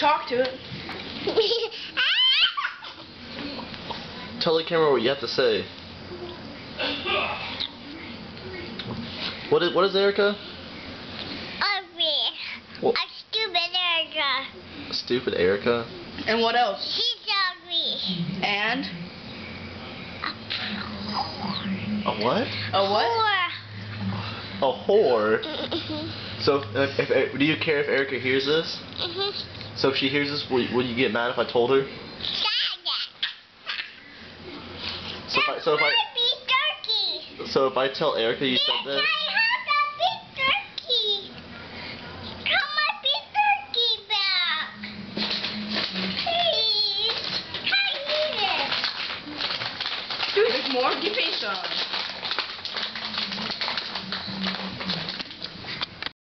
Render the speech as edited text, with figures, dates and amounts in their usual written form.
talk to it. Tell the camera what you have to say. What is Erica? Ugly. What? A stupid Erica. Stupid Erica? And what else? She's ugly. And? A what? A what? A whore? So, do you care if Erica hears this? So if she hears this, will you get mad if I told her? So if I tell Erica you said this?